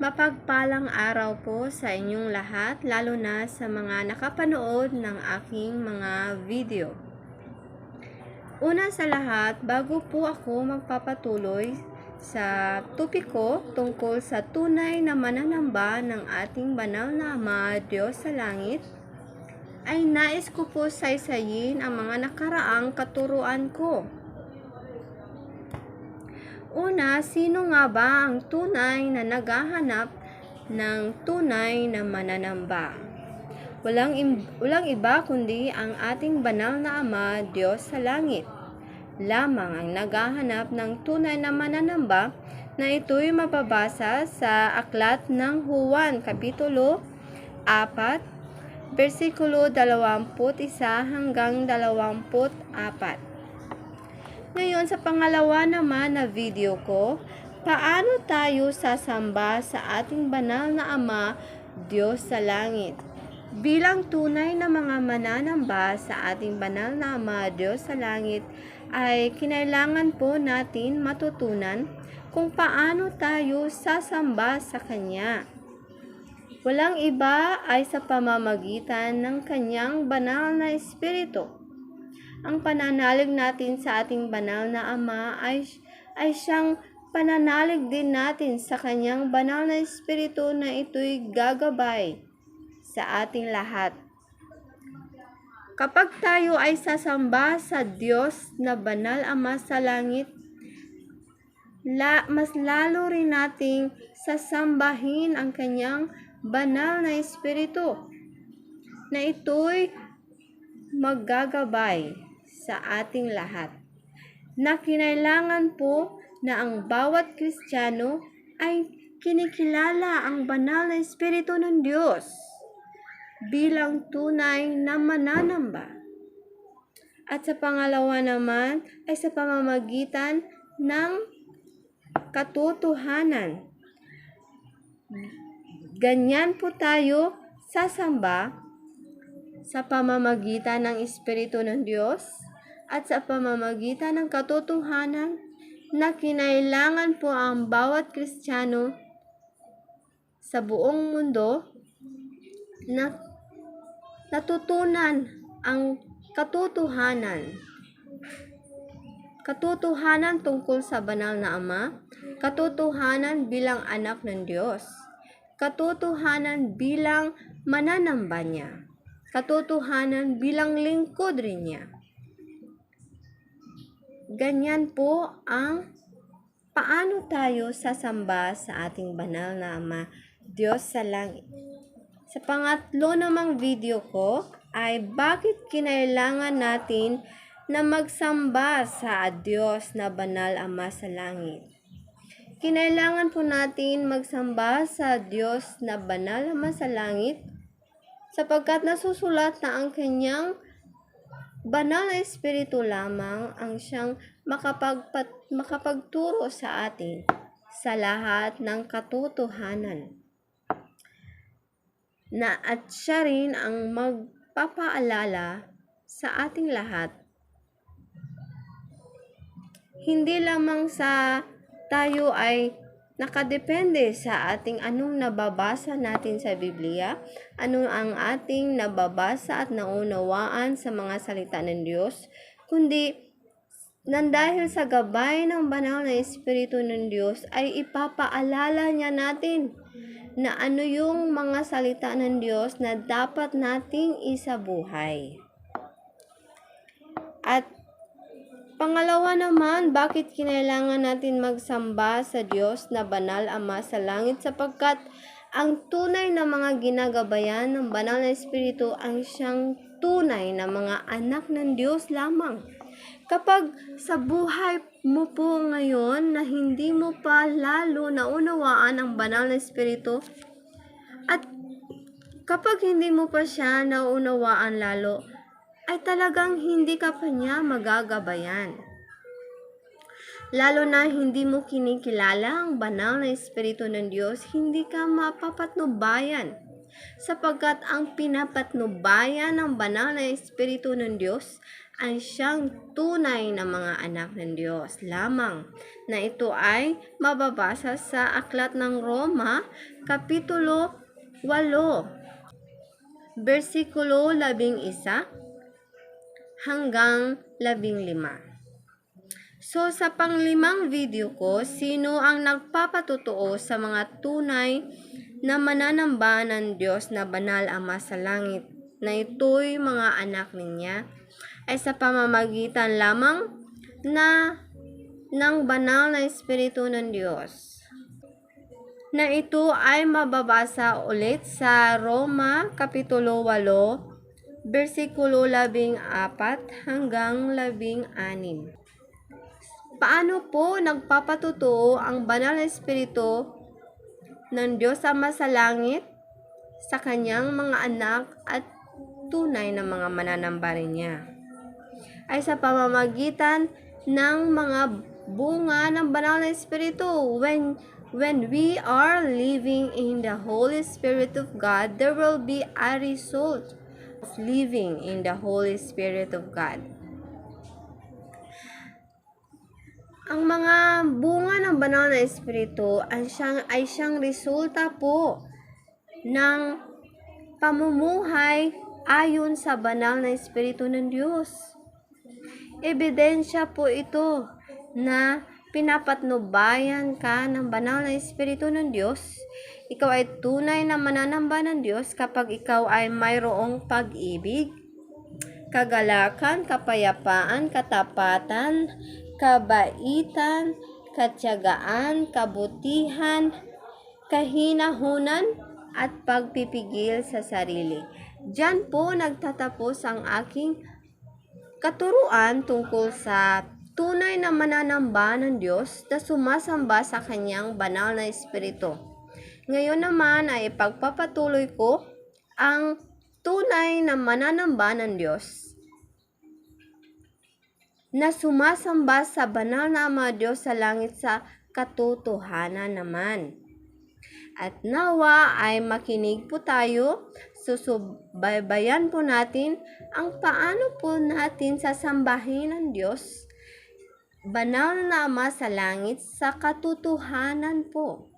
Mapagpalang araw po sa inyong lahat, lalo na sa mga nakapanood ng aking mga video. Una sa lahat, bago po ako magpapatuloy sa topiko tungkol sa tunay na mananamba ng ating banal na Ama, Diyos sa langit, ay nais ko po saysayin ang mga nakaraang katuruan ko. Una, sino nga ba ang tunay na naghahanap ng tunay na mananamba? Walang iba kundi ang ating banal na Ama, Diyos sa langit. Lamang ang naghahanap ng tunay na mananamba na ito'y mababasa sa aklat ng Juan, Kapitulo 4, versikulo 21 hanggang 24. Ngayon, sa pangalawa naman na video ko, paano tayo sasamba sa ating banal na Ama, Diyos sa langit? Bilang tunay na mga mananamba sa ating banal na Ama, Diyos sa langit, ay kinailangan po natin matutunan kung paano tayo sasamba sa Kanya. Walang iba ay sa pamamagitan ng Kanyang banal na Espiritu. Ang pananalig natin sa ating banal na Ama ay siyang pananalig din natin sa Kanyang banal na Espiritu na ito'y gagabay sa ating lahat. Kapag tayo ay sasamba sa Diyos na banal Ama sa langit, mas lalo rin nating sasambahin ang Kanyang banal na Espiritu na ito'y maggagabay sa ating lahat, na kinailangan po na ang bawat Kristiyano ay kinikilala ang banal na Espiritu ng Diyos bilang tunay na mananamba. At sa pangalawa naman ay sa pamamagitan ng katotohanan. Ganyan po tayo sasamba sa pamamagitan ng Espiritu ng Diyos at sa pamamagitan ng katotohanan na kinailangan po ang bawat Kristiyano sa buong mundo na natutunan ang katotohanan. Katotohanan tungkol sa banal na Ama, katotohanan bilang anak ng Diyos, katotohanan bilang mananamba niya, katotohanan bilang lingkod rin niya. Ganyan po ang paano tayo sasamba sa ating banal na Ama, Diyos sa langit. Sa pangatlo namang video ko ay bakit kinailangan natin na magsamba sa Diyos na banal Ama sa langit. Kinailangan po natin magsamba sa Diyos na banal Ama sa langit sapagkat nasusulat na ang Kanyang banal na Espiritu lamang ang siyang makapagturo sa atin sa lahat ng katotohanan. At siya rin ang magpapaalala sa ating lahat. Hindi lamang sa tayo ay nakadepende sa ating anong nababasa natin sa Biblia, ano ang ating nababasa at naunawaan sa mga salita ng Diyos, kundi nandahil sa gabay ng banal na Espiritu ng Diyos ay ipapaalala niya natin na ano yung mga salita ng Diyos na dapat nating isabuhay. At pangalawa naman, bakit kinailangan natin magsamba sa Diyos na banal Ama sa langit? Sapagkat ang tunay na mga ginagabayan ng banal na Espiritu ang siyang tunay na mga anak ng Diyos lamang. Kapag sa buhay mo po ngayon na hindi mo pa lalo naunawaan ang banal na Espiritu, at kapag hindi mo pa siya naunawaan lalo, ay talagang hindi ka pa niya magagabayan. Lalo na hindi mo kinikilala ang banal na Espiritu ng Diyos, hindi ka mapapatnubayan. Sapagkat ang pinapatnubayan ng banal na Espiritu ng Diyos ay siyang tunay na mga anak ng Diyos lamang, na ito ay mababasa sa Aklat ng Roma, Kapitulo 8, versikulo 11 hanggang 15. So, sa panglimang video ko, sino ang nagpapatotoo sa mga tunay na mananamba ng Diyos na Banal Ama sa langit, na ito'y mga anak niya, ay sa pamamagitan lamang ng banal na Espiritu ng Diyos, na ito ay mababasa ulit sa Roma, Kapitulo 8, versikulo 14 hanggang 16. Paano po nagpapatotoo ang banal na Espiritu ng Diyos Ama sa langit sa kanyang mga anak at tunay na mga mananamba rin niya? Ay sa pamamagitan ng mga bunga ng banal na Espiritu. When we are living in the Holy Spirit of God, there will be a result of living in the Holy Spirit of God. Ang mga bunga ng banal na Espiritu ay siyang resulta po ng pamumuhay ayon sa banal na Espiritu ng Diyos. Ebidensya po ito na pinapatnubayan ka ng banal na Espiritu ng Diyos. Ikaw ay tunay na mananamba ng Diyos kapag ikaw ay mayroong pag-ibig, kagalakan, kapayapaan, katapatan, kabaitan, katiyagaan, kabutihan, kahinahunan, at pagpipigil sa sarili. Diyan po nagtatapos ang aking katuruan tungkol sa tunay na mananamba ng Diyos na sumasamba sa kanyang banal na Espiritu. Ngayon naman ay ipagpapatuloy ko ang tunay na mananamba ng Diyos na sumasamba sa banal na Ama Diyos sa langit sa katotohanan naman. At nawa ay makinig po tayo, susubaybayan po natin ang paano po natin sasambahin ang Diyos, banal na Ama sa langit sa katotohanan po.